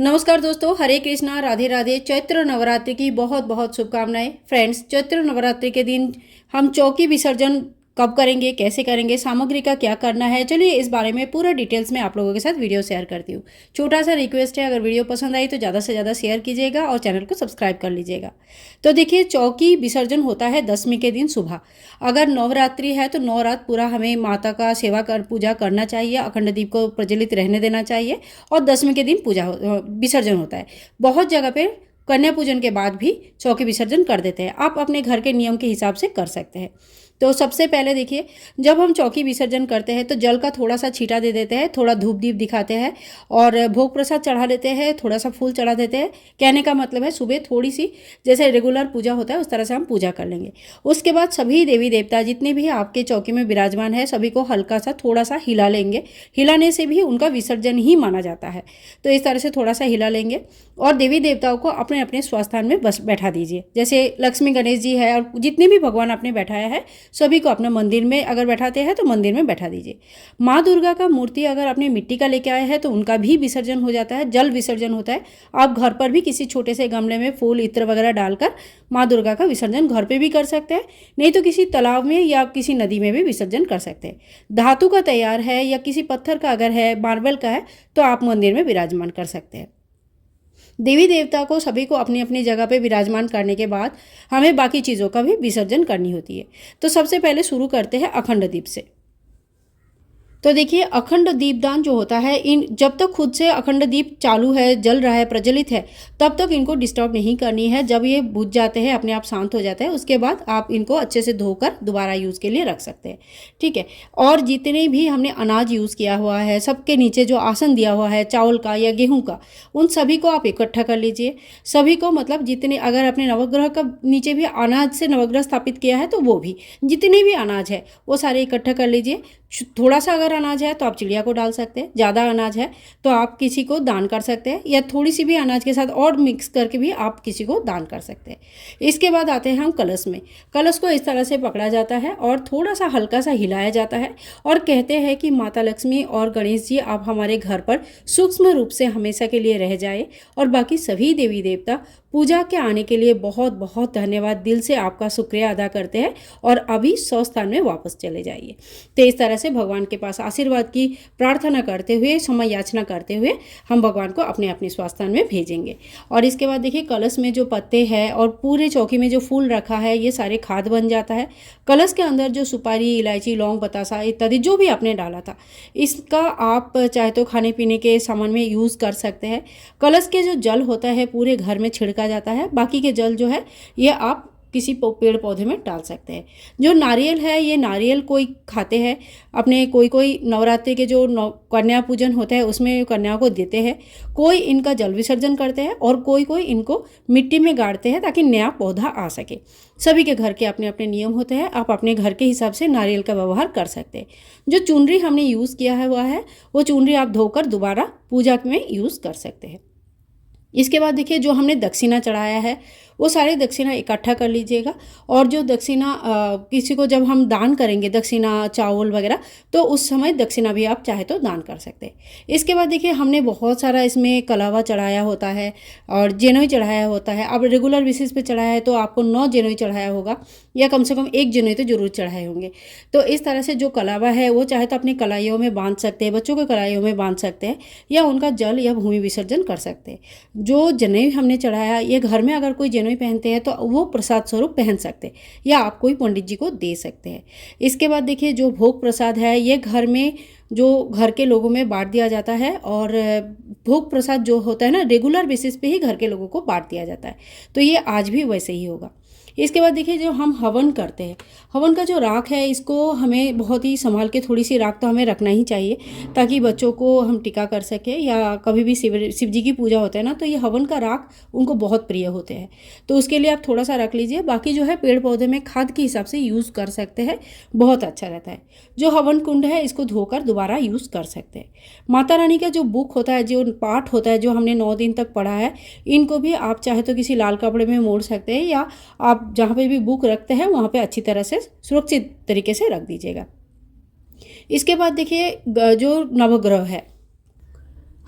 नमस्कार दोस्तों, हरे कृष्णा, राधे राधे। चैत्र नवरात्रि की बहुत बहुत शुभकामनाएं। फ्रेंड्स, चैत्र नवरात्रि के दिन हम चौकी विसर्जन कब करेंगे, कैसे करेंगे, सामग्री का क्या करना है, चलिए इस बारे में पूरा डिटेल्स में आप लोगों के साथ वीडियो शेयर करती हूँ। छोटा सा रिक्वेस्ट है, अगर वीडियो पसंद आई तो ज़्यादा से ज़्यादा शेयर कीजिएगा और चैनल को सब्सक्राइब कर लीजिएगा। तो देखिए, चौकी विसर्जन होता है दशमी के दिन सुबह। अगर नवरात्रि है तो 9 रात पूरा हमें माता का सेवा कर पूजा करना चाहिए, अखंड दीप को प्रज्वलित रहने देना चाहिए और दशमी के दिन विसर्जन होता है। बहुत जगह पे कन्या पूजन के बाद भी चौकी विसर्जन कर देते हैं। आप अपने घर के नियम के हिसाब से कर सकते हैं। तो सबसे पहले देखिए, जब हम चौकी विसर्जन करते हैं तो जल का थोड़ा सा छींटा दे देते हैं, थोड़ा धूप दीप दिखाते हैं और भोग प्रसाद चढ़ा देते हैं, थोड़ा सा फूल चढ़ा देते हैं। कहने का मतलब है सुबह थोड़ी सी जैसे रेगुलर पूजा होता है उस तरह से हम पूजा कर लेंगे। उसके बाद सभी देवी देवता जितने भी आपके चौकी में विराजमान है सभी को हल्का सा थोड़ा सा हिला लेंगे। हिलाने से भी उनका विसर्जन ही माना जाता है। तो इस तरह से थोड़ा सा हिला लेंगे और देवी देवताओं को अपने अपने स्वास्थान में बस बैठा दीजिए। जैसे लक्ष्मी गणेश जी है और जितने भी भगवान आपने बैठाया है सभी को अपने मंदिर में अगर बैठाते हैं तो मंदिर में बैठा दीजिए। माँ दुर्गा का मूर्ति अगर अपने मिट्टी का लेके आए हैं तो उनका भी विसर्जन हो जाता है, जल विसर्जन होता है। आप घर पर भी किसी छोटे से गमले में फूल इत्र वगैरह डालकर माँ दुर्गा का विसर्जन घर पे भी कर सकते हैं, नहीं तो किसी तालाब में या किसी नदी में भी विसर्जन कर सकते हैं। धातु का तैयार है या किसी पत्थर का अगर है, मार्बल का है, तो आप मंदिर में विराजमान कर सकते हैं। देवी देवता को सभी को अपनी अपनी जगह पे विराजमान करने के बाद हमें बाकी चीज़ों का भी विसर्जन करनी होती है। तो सबसे पहले शुरू करते हैं अखंड दीप से। तो देखिए, अखंड दीपदान जो होता है, इन जब तक खुद से अखंड दीप चालू है, जल रहा है, प्रज्वलित है, तब तक इनको डिस्टर्ब नहीं करनी है। जब ये बुझ जाते हैं, अपने आप शांत हो जाते हैं, उसके बाद आप इनको अच्छे से धोकर दोबारा यूज़ के लिए रख सकते हैं। ठीक है। और जितने भी हमने अनाज यूज़ किया हुआ है, सबके नीचे जो आसन दिया हुआ है चावल का या गेहूँ का, उन सभी को आप इकट्ठा कर लीजिए। सभी को मतलब जितने, अगर अपने नवग्रह का नीचे भी अनाज से नवग्रह स्थापित किया है तो वो भी, जितने भी अनाज है वो सारे इकट्ठा कर लीजिए। थोड़ा सा अगर अनाज है तो आप चिड़िया को डाल सकते हैं, ज़्यादा अनाज है तो आप किसी को दान कर सकते हैं, या थोड़ी सी भी अनाज के साथ और मिक्स करके भी आप किसी को दान कर सकते हैं। इसके बाद आते हैं हम कलश में। कलश को इस तरह से पकड़ा जाता है और थोड़ा सा हल्का सा हिलाया जाता है और कहते हैं कि माता लक्ष्मी और गणेश जी आप हमारे घर पर सूक्ष्म रूप से हमेशा के लिए रह जाए, और बाकी सभी देवी देवता पूजा के आने के लिए बहुत बहुत धन्यवाद, दिल से आपका शुक्रिया अदा करते हैं और अभी स्वस्थान में वापस चले जाइए। तो इस तरह से भगवान के पास आशीर्वाद की प्रार्थना करते हुए, समय याचना करते हुए हम भगवान को अपने अपने स्वास्थान में भेजेंगे। और इसके बाद देखिए, कलश में जो पत्ते हैं और पूरे चौकी में जो फूल रखा है ये सारे खाद बन जाता है। कलश के अंदर जो सुपारी, इलायची, लौंग, बतासा इत्यादि जो भी आपने डाला था, इसका आप चाहे तो खाने पीने के सामान में यूज़ कर सकते हैं। कलश के जो जल होता है पूरे घर में छिड़का जाता है, बाकी के जल जो है ये आप किसी पेड़ पौधे में डाल सकते हैं। जो नारियल है, ये नारियल कोई खाते हैं अपने, कोई कोई नवरात्रि के जो कन्या पूजन होता है उसमें कन्याओं को देते हैं, कोई इनका जल विसर्जन करते हैं और कोई कोई इनको मिट्टी में गाड़ते हैं ताकि नया पौधा आ सके। सभी के घर के अपने अपने नियम होते हैं, आप अपने घर के हिसाब से नारियल का व्यवहार कर सकते हैं। जो चुनरी हमने यूज़ किया है हुआ है वो चुनरी आप धोकर दोबारा पूजा में यूज़ कर सकते हैं। इसके बाद देखिए, जो हमने दक्षिणा चढ़ाया है वो सारे दक्षिणा इकट्ठा कर लीजिएगा। और जो दक्षिणा किसी को जब हम दान करेंगे, दक्षिणा चावल वगैरह, तो उस समय दक्षिणा भी आप चाहे तो दान कर सकते हैं। इसके बाद देखिए, हमने बहुत सारा इसमें कलावा चढ़ाया होता है और जनेऊ चढ़ाया होता है। अब रेगुलर बेसिस पे चढ़ाया है तो आपको 9 जनेऊ चढ़ाया होगा, या कम से कम 1 जनेऊ तो जरूर चढ़ाए होंगे। तो इस तरह से जो कलावा है वो चाहे तो अपनी कलाइयों में बांध सकते हैं, बच्चों के कलाइयों में बांध सकते हैं, या उनका जल या भूमि विसर्जन कर सकते हैं। जो जनेऊ हमने चढ़ाया, ये घर में अगर कोई जनेऊ पहनते हैं तो वो प्रसाद स्वरूप पहन सकते हैं, या आप कोई पंडित जी को दे सकते हैं। इसके बाद देखिए, जो भोग प्रसाद है ये घर में जो घर के लोगों में बांट दिया जाता है, और भोग प्रसाद जो होता है ना, रेगुलर बेसिस पे ही घर के लोगों को बांट दिया जाता है। तो ये आज भी वैसे ही होगा। इसके बाद देखिए, जो हम हवन करते हैं, हवन का जो राख है इसको हमें बहुत ही संभाल के, थोड़ी सी राख तो हमें रखना ही चाहिए ताकि बच्चों को हम टिका कर सकें, या कभी भी शिव जी की पूजा होता है ना, तो ये हवन का राख उनको बहुत प्रिय होते हैं। तो उसके लिए आप थोड़ा सा रख लीजिए। बाकी जो है पेड़ पौधे में खाद के हिसाब से यूज़ कर सकते हैं, बहुत अच्छा रहता है। जो हवन कुंड है इसको धोकर दोबारा यूज़ कर सकते हैं। माता रानी का जो बुक होता है, जो पाठ होता है, जो हमने 9 दिन तक पढ़ा है, इनको भी आप चाहे तो किसी लाल कपड़े में मोड़ सकते हैं, या आप जहाँ पे भी बुक रखते हैं वहाँ पे अच्छी तरह से सुरक्षित तरीके से रख दीजिएगा। इसके बाद देखिए, जो नवग्रह है,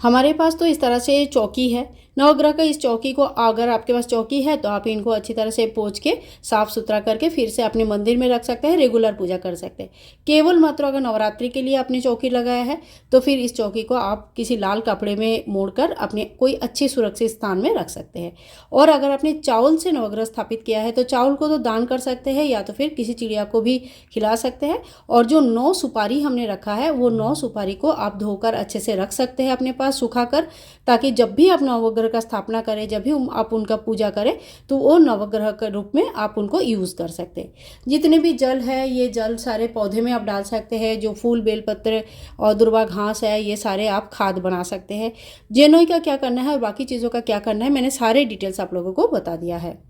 हमारे पास तो इस तरह से चौकी है। नवग्रह का इस चौकी को, अगर आपके पास चौकी है तो आप इनको अच्छी तरह से पोंछ के साफ सुथरा करके फिर से अपने मंदिर में रख सकते हैं, रेगुलर पूजा कर सकते हैं। केवल मात्र अगर नवरात्रि के लिए आपने चौकी लगाया है तो फिर इस चौकी को आप किसी लाल कपड़े में मोड़कर अपने कोई अच्छे सुरक्षित स्थान में रख सकते हैं। और अगर आपने चावल से नवग्रह स्थापित किया है तो चावल को तो दान कर सकते हैं या तो फिर किसी चिड़िया को भी खिला सकते हैं। और जो 9 सुपारी हमने रखा है वो 9 सुपारी को आप धोकर अच्छे से रख सकते हैं अपने पास सुखाकर, ताकि जब भी आप नवग्रह का स्थापना करें, जब भी आप उनका पूजा करें तो वो नवग्रह के रूप में आप उनको यूज़ कर सकते हैं। जितने भी जल है ये जल सारे पौधे में आप डाल सकते हैं। जो फूल बेलपत्र और दुर्वा घास है ये सारे आप खाद बना सकते हैं। जेनोई का क्या करना है और बाकी चीज़ों का क्या करना है मैंने सारे डिटेल्स आप लोगों को बता दिया है।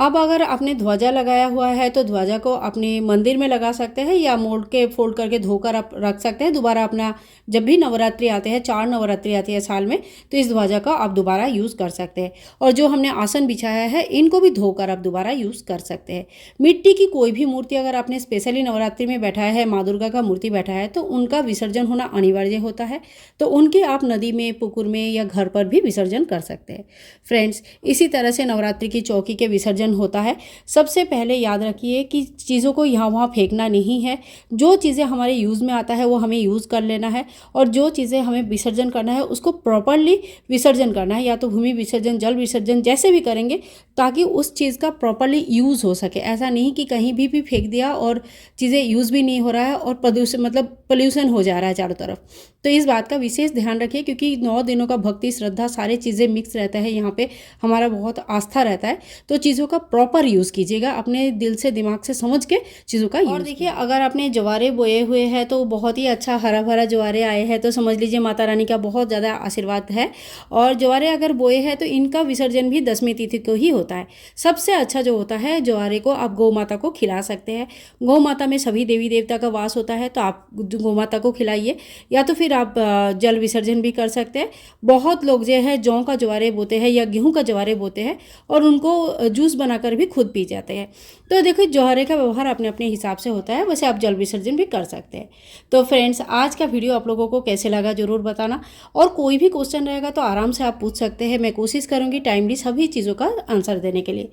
अब अगर आपने ध्वजा लगाया हुआ है तो ध्वजा को अपने मंदिर में लगा सकते हैं या मोड़ के फोल्ड करके धोकर आप रख सकते हैं। दोबारा अपना जब भी नवरात्रि आते हैं, 4 नवरात्रि आती है साल में, तो इस ध्वजा का आप दोबारा यूज़ कर सकते हैं। और जो हमने आसन बिछाया है इनको भी धोकर आप दोबारा यूज़ कर सकते हैं। मिट्टी की कोई भी मूर्ति अगर आपने स्पेशली नवरात्रि में बैठाया है, माँ दुर्गा का मूर्ति बैठाया है, तो उनका विसर्जन होना अनिवार्य होता है। तो उनके आप नदी में, पुकुर में या घर पर भी विसर्जन कर सकते हैं। फ्रेंड्स, इसी तरह से नवरात्रि की चौकी के विसर्जन होता है। सबसे पहले याद रखिए कि चीज़ों को यहाँ वहाँ फेंकना नहीं है। जो चीज़ें हमारे यूज़ में आता है वो हमें यूज़ कर लेना है और जो चीज़ें हमें विसर्जन करना है उसको प्रॉपरली विसर्जन करना है, या तो भूमि विसर्जन, जल विसर्जन, जैसे भी करेंगे ताकि उस चीज़ का प्रॉपरली यूज़ हो सके। ऐसा नहीं कि कहीं भी फेंक दिया और चीज़ें यूज़ भी नहीं हो रहा है और प्रदूषण मतलब पोल्यूशन हो जा रहा है चारों तरफ। तो इस बात का विशेष ध्यान रखिए, क्योंकि 9 दिनों का भक्ति, श्रद्धा, सारी चीज़ें मिक्स रहता है। यहाँ पे हमारा बहुत आस्था रहता है। तो चीज़ों का प्रॉपर यूज़ कीजिएगा, अपने दिल से, दिमाग से समझ के चीज़ों का यूज़। और देखिए, अगर आपने ज्वारे बोए हुए हैं तो बहुत ही अच्छा हरा भरा ज्वारे आए हैं तो समझ लीजिए माता रानी का बहुत ज़्यादा आशीर्वाद है। और ज्वारे अगर बोए हैं तो इनका विसर्जन भी 10वीं तिथि को ही होता है। सबसे अच्छा जो होता है, ज्वारे को आप गौ माता को खिला सकते हैं। गौ माता में सभी देवी देवता का वास होता है, तो आप गौ माता को खिलाइए, या तो फिर आप जल विसर्जन भी कर सकते हैं। बहुत लोग जो है जौ का ज्वारे बोते हैं या गेहूं का ज्वारे बोते हैं और उनको जूस बनाकर भी खुद पी जाते हैं। तो देखो, ज्वारे का व्यवहार अपने अपने हिसाब से होता है, वैसे आप जल विसर्जन भी कर सकते हैं। तो फ्रेंड्स, आज का वीडियो आप लोगों को कैसे लगा ज़रूर बताना, और कोई भी क्वेश्चन रहेगा तो आराम से आप पूछ सकते हैं। मैं कोशिश करूँगी टाइमली सभी चीज़ों का आंसर देने के लिए।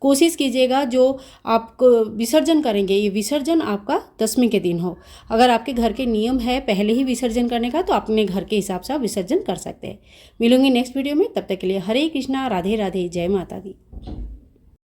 कोशिश कीजिएगा जो आप विसर्जन करेंगे ये विसर्जन आपका 10वीं के दिन हो। अगर आपके घर के नियम है पहले ही विसर्जन करने का तो अपने घर के हिसाब से आप विसर्जन कर सकते हैं। मिलूंगी नेक्स्ट वीडियो में, तब तक के लिए हरे कृष्णा, राधे राधे, जय माता दी।